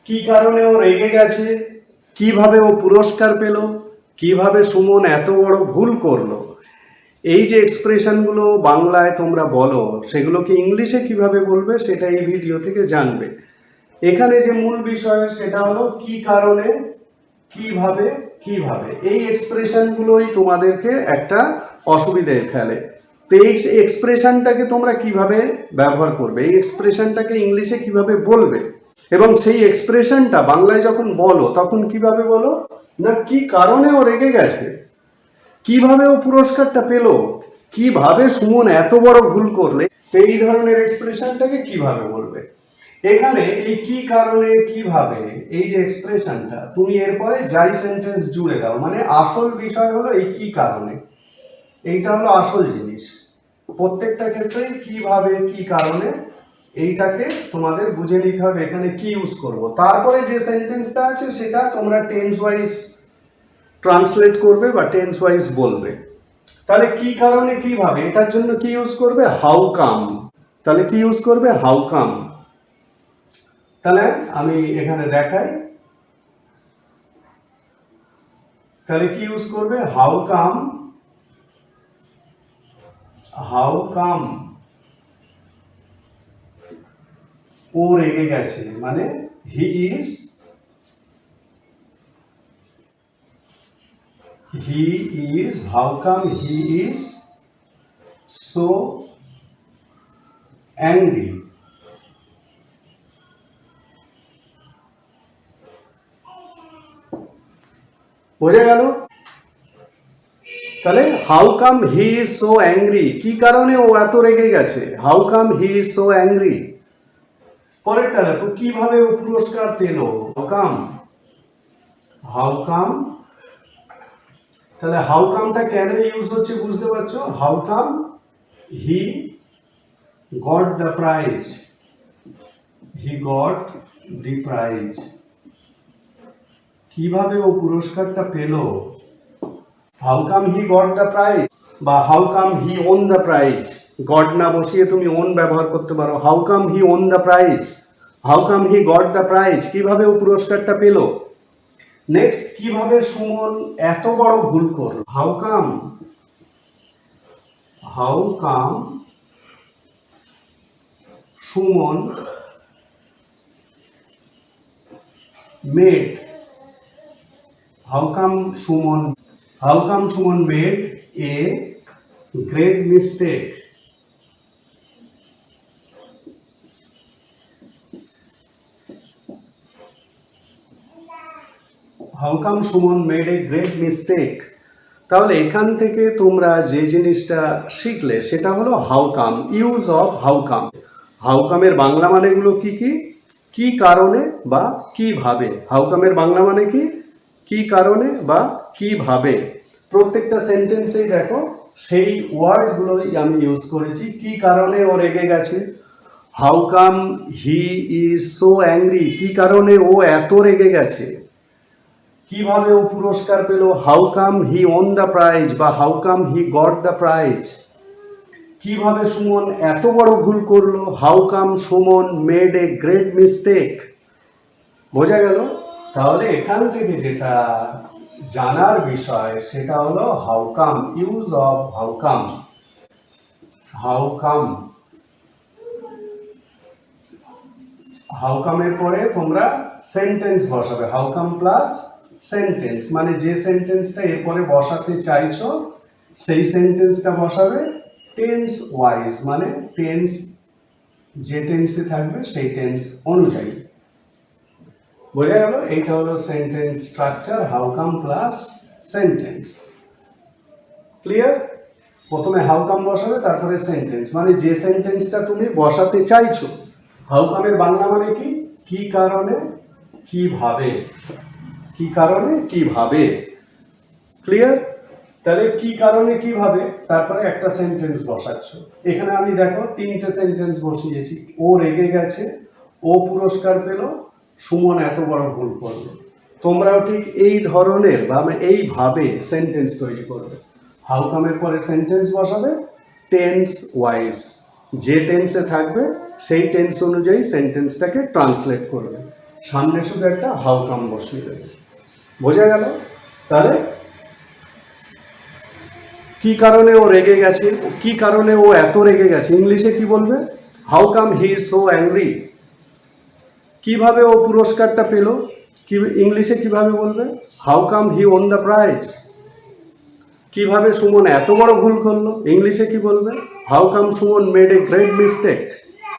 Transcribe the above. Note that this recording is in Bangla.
কি কারণে ও রেগে গেছে, কিভাবে ও পুরস্কার পেল, কিভাবে সুমন এত বড় ভুল করলো, এই যে এক্সপ্রেশনগুলো বাংলায় তোমরা বলো সেগুলোকে ইংলিশে কিভাবে বলবে সেটা এই ভিডিও থেকে জানবে। এখানে যে মূল বিষয় সেটা হলো কি কারণে, কিভাবে, কিভাবে, এই এক্সপ্রেশনগুলোই তোমাদেরকে একটা অসুবিধায় ফেলে। তো এই এক্সপ্রেশনটাকে তোমরা কিভাবে ব্যবহার করবে, এই এক্সপ্রেশনটাকে ইংলিশে কিভাবে বলবে, এবং সেই এক্সপ্রেশনটা বাংলায় যখন বলো তখন কিভাবে বলো না, কি কারণে ও রেগে গেছে, কিভাবে ও পুরস্কারটা পেল, কিভাবে সুমন এত বড় ভুল করলে, এই ধরনের এক্সপ্রেশনটাকে কিভাবে বলবে। এখানে এই কি কারণে, কিভাবে, এই যে এক্সপ্রেশনটা তুমি এরপরে যাই সেন্টেন্স জুড়ে দাও, মানে আসল বিষয় হলো এই কি কারণে, এইটা হলো আসল জিনিস। প্রত্যেকটা ক্ষেত্রে কিভাবে, কি কারণে, এইটাকে তোমাদের বুঝে নিতে হবে এখানে কি ইউজ করব। তারপরে যে সেন্টেন্সটা আছে সেটা তোমরা টেন্স ওয়াইজ ট্রান্সলেট করবে বা টেন্স ওয়াইজ বলবে। তাহলে কি কারণে, কিভাবে, এটার জন্য কি ইউজ করবে, হাউ কাম। তাহলে কি ইউজ করবে, হাউ কাম। তাহলে আমি এখানে দেখাই, তাহলে কি ইউজ করবে, হাউ কাম, হাউ কাম ও রেগে গেছে, মানে he is how come he is so angry। বোঝা গেল? তাহলে how come he is so angry, কি কারণে ও এত রেগে গেছে, how come he is so angry. পরেরটা দেখো, কিভাবে ও পুরস্কার পেল, হাউ কাম। তাহলে হাউ কামটা কেন ইউজ হচ্ছে বুঝতে পারছো, how come he got the prize, he got the prize, কিভাবে ও পুরস্কারটা পেল, how come he got the prize, বা how come he won the prize, got না বসিয়ে তুমি ওন ব্যবহার করতে পারো, how come he won the prize, how come he got the prize, কিভাবে ও পুরস্কারটা পেল। নেক্সট, কিভাবে সুমন এত বড় ভুল করল, how come Suman made, how come Suman made a great mistake, how come Suman made a great mistake। তাহলে এখান থেকে তোমরা যে জিনিসটা শিখলে সেটা হলো how come, use of how come. How কামের বাংলা মানেগুলো কি কি, কি কারণে বা কিভাবে। হাউ কামের বাংলা মানে কি, কি কারণে বা কিভাবে। প্রত্যেকটা সেন্টেন্সেই দেখো সেই ওয়ার্ডগুলোই আমি ইউজ করেছি। কি কারণে ও রেগে গেছে, how come he is so angry, কি কারণে ও এত রেগে গেছে। কিভাবে ও পুরস্কার পেল, how come he won the prize বা how come he got the prize. কিভাবে সুমন এত বড় ভুল করলো, how come Suman made a great mistake. বোঝা গেল? তাহলে এখান থেকে যেটা জানার বিষয় সেটা হলো how come, use of how come. How come, how কামের পরে তোমরা সেন্টেন্স বসাবে, হাউ কাম প্লাস সেন্টেন্স, মানে যে সেন্টেন্সটা এরপরে বসাতে চাইছো সেই সেন্টেন্সটা বসাবে টেন্স ওয়াইজ, মানে টেন্স যে টেন্সে থাকবে সেই টেন্স অনুযায়ী। বোঝা গেল? এইটা হলো sentence structure, how come plus sentence. Clear? প্রথমে হাউ কাম বসাবে, তারপরে সেন্টেন্স, মানে যে সেন্টেন্সটা তুমি বসাতে চাইছো। হাউ কামের বাংলা মানে কি, কি কারণে, কিভাবে, কি কারণে, কিভাবে। ক্লিয়ার? তাহলে কি কারণে, কিভাবে, তারপরে একটা সেন্টেন্স বসাচ্ছ। এখানে আমি দেখো তিনটে সেন্টেন্স বসিয়েছি, ও রেগে গেছে, ও পুরস্কার পেল, সুমন এত বড় ভুল করলো। তোমরাও ঠিক এই ধরনের বা এইভাবে সেন্টেন্স তৈরি করবে। হাউ কামের পরে সেন্টেন্স বসাবে টেন্স ওয়াইজ, যে টেন্সে থাকবে সেই টেন্স অনুযায়ী সেন্টেন্সটাকে ট্রান্সলেট করবে। সামনে শুধু একটা হাউ কাম বসিয়ে দেবে। বোঝা গেল? তাহলে কি কারণে ও রেগে গেছে, কি কারণে ও এত রেগে গেছে, ইংলিশে কি বলবে? How come he is so angry. কিভাবে ও পুরস্কারটা পেল, কি ইংলিশে কিভাবে বলবে? How come he won the prize. কিভাবে সুমন এত বড় ভুল করলো, ইংলিশে কি বলবে? How come Suman made a great mistake.